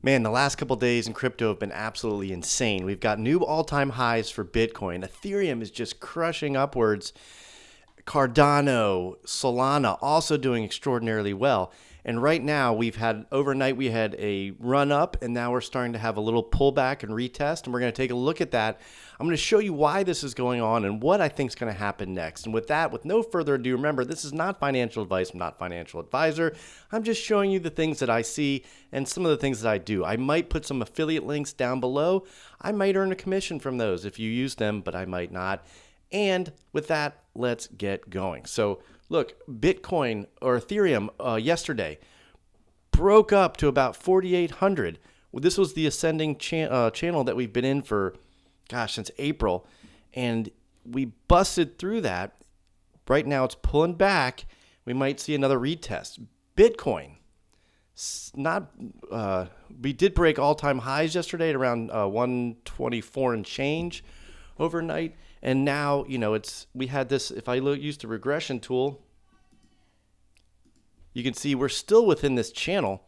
Man, the last couple days in crypto have been absolutely insane. We've got new all-time highs for Bitcoin. Ethereum is just crushing upwards. Cardano, Solana also doing extraordinarily well. And right now overnight we had a run up, and now we're starting to have a little pullback and retest, and we're going to take a look at that. I'm going to show you why this is going on and what I think is going to happen next. And with that, with no further ado, remember, this is not financial advice. I'm not a financial advisor. I'm just showing you the things that I see and some of the things that I do. I might put some affiliate links down below. I might earn a commission from those if you use them, but I might not. And with that, let's get going. So look, Bitcoin or Ethereum yesterday broke up to about 4,800. This was the ascending channel that we've been in for, since April. And we busted through that. Right now it's pulling back. We might see another retest. Bitcoin, we did break all-time highs yesterday at around 124 and change overnight. And now, we had this, if I use the regression tool, you can see we're still within this channel,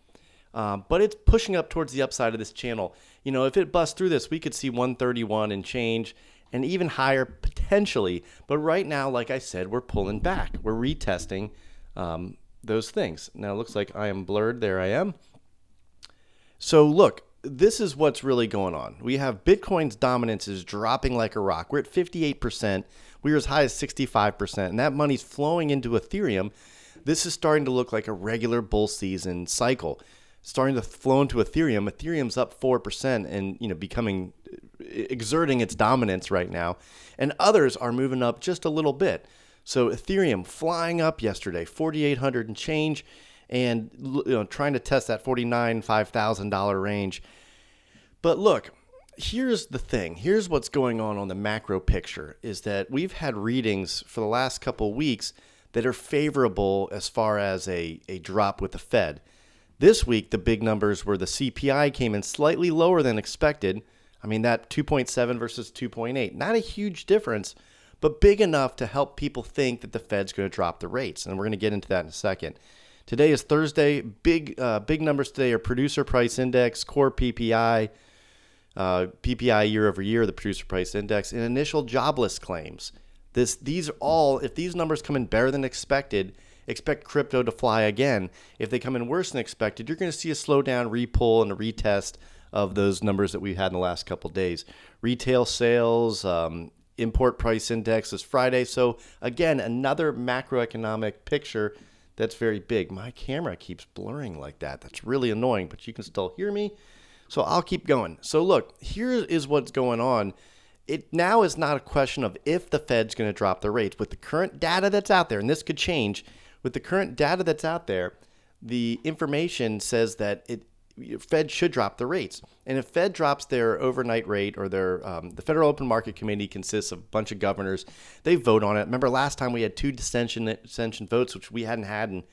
but it's pushing up towards the upside of this channel. If it busts through this, we could see 131 and change and even higher potentially. But right now, like I said, we're pulling back. We're retesting those things. Now it looks like I am blurred. There I am. So look. This is what's really going on. We have Bitcoin's dominance is dropping like a rock. We're at 58%. We were as high as 65%, and that money's flowing into Ethereum. This is starting to look like a regular bull season cycle. Starting to flow into Ethereum. Ethereum's up 4% and exerting its dominance right now. And others are moving up just a little bit. So Ethereum flying up yesterday, 4,800 and change. And trying to test that $5,000 range. But look, here's the thing. Here's what's going on the macro picture is that we've had readings for the last couple of weeks that are favorable as far as a drop with the Fed. This week, the big numbers were the CPI came in slightly lower than expected. I mean, that 2.7 versus 2.8. Not a huge difference, but big enough to help people think that the Fed's going to drop the rates. And we're going to get into that in a second. Today is Thursday. Big numbers today are producer price index, core PPI, PPI year over year, the producer price index, and initial jobless claims. If these numbers come in better than expected, expect crypto to fly again. If they come in worse than expected, you're going to see a slowdown, repull, and a retest of those numbers that we've had in the last couple of days. Retail sales, import price index is Friday. So again, another macroeconomic picture that's very big. My camera keeps blurring like that. That's really annoying, but you can still hear me. So I'll keep going. So look, here is what's going on. It now is not a question of if the Fed's going to drop the rates. With the current data that's out there, and this could change, with the current data that's out there, the information says that Fed should drop the rates. And if Fed drops their overnight rate or the Federal Open Market Committee consists of a bunch of governors, they vote on it. Remember last time we had 2 dissension votes, which we hadn't had in,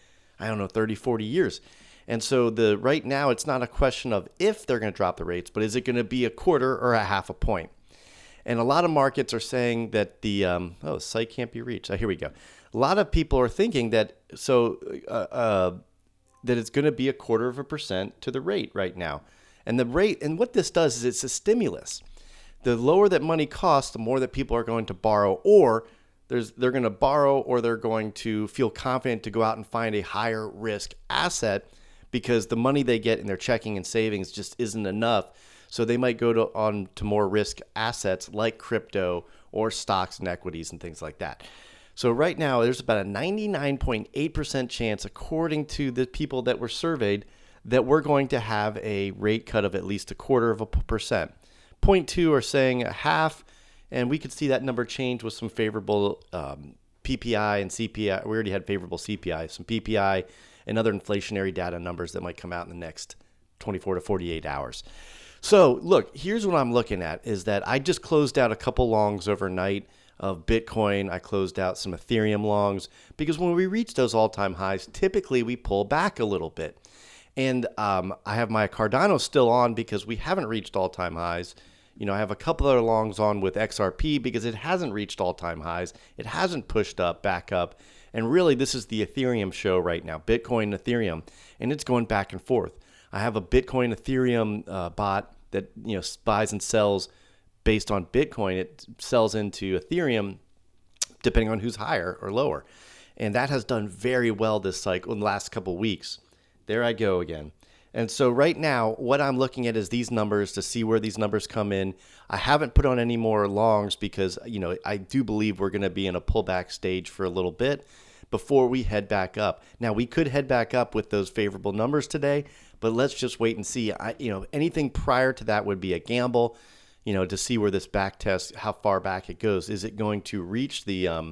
30, 40 years. And so right now it's not a question of if they're going to drop the rates, but is it going to be a quarter or a half a point? And a lot of markets are saying that the site can't be reached. Here we go. A lot of people are thinking that that it's going to be 1/4% to the rate right now. And the rate, and what this does is it's a stimulus. The lower that money costs, the more that people are going to borrow, or they're going to borrow, or they're going to feel confident to go out and find a higher risk asset because the money they get in their checking and savings just isn't enough. So they might go on to more risk assets like crypto or stocks and equities and things like that. So right now, there's about a 99.8% chance, according to the people that were surveyed, that we're going to have a rate cut of at least 1/4%. 0.2 are saying a half, and we could see that number change with some favorable PPI and CPI. We already had favorable CPI, some PPI, and other inflationary data numbers that might come out in the next 24 to 48 hours. So look, here's what I'm looking at is that I just closed out a couple longs overnight of Bitcoin. I closed out some Ethereum longs because when we reach those all-time highs, typically we pull back a little bit. And I have my Cardano still on because we haven't reached all-time highs. I have a couple other longs on with XRP because it hasn't reached all-time highs. It hasn't pushed back up. And really, this is the Ethereum show right now, Bitcoin and Ethereum, and it's going back and forth. I have a Bitcoin Ethereum bot that buys and sells based on Bitcoin. It sells into Ethereum depending on who's higher or lower. And that has done very well this cycle in the last couple of weeks. There I go again. And so right now, what I'm looking at is these numbers to see where these numbers come in. I haven't put on any more longs because, I do believe we're going to be in a pullback stage for a little bit before we head back up. Now, we could head back up with those favorable numbers today, but let's just wait and see. Anything prior to that would be a gamble, to see where this back test, how far back it goes. Is it going to reach the, are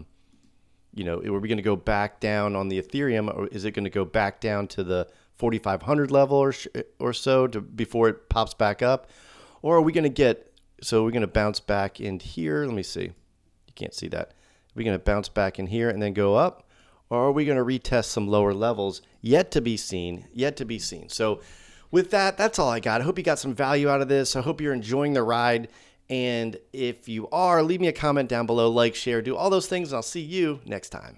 we going to go back down on the Ethereum, or is it going to go back down to the 4,500 level or so before it pops back up? Or are we going to we're going to bounce back in here. Let me see. You can't see that. We're going to bounce back in here and then go up. Or are we going to retest some lower levels? Yet to be seen. So with that, that's all I got. I hope you got some value out of this. I hope you're enjoying the ride. And if you are, leave me a comment down below, like, share, do all those things, and I'll see you next time.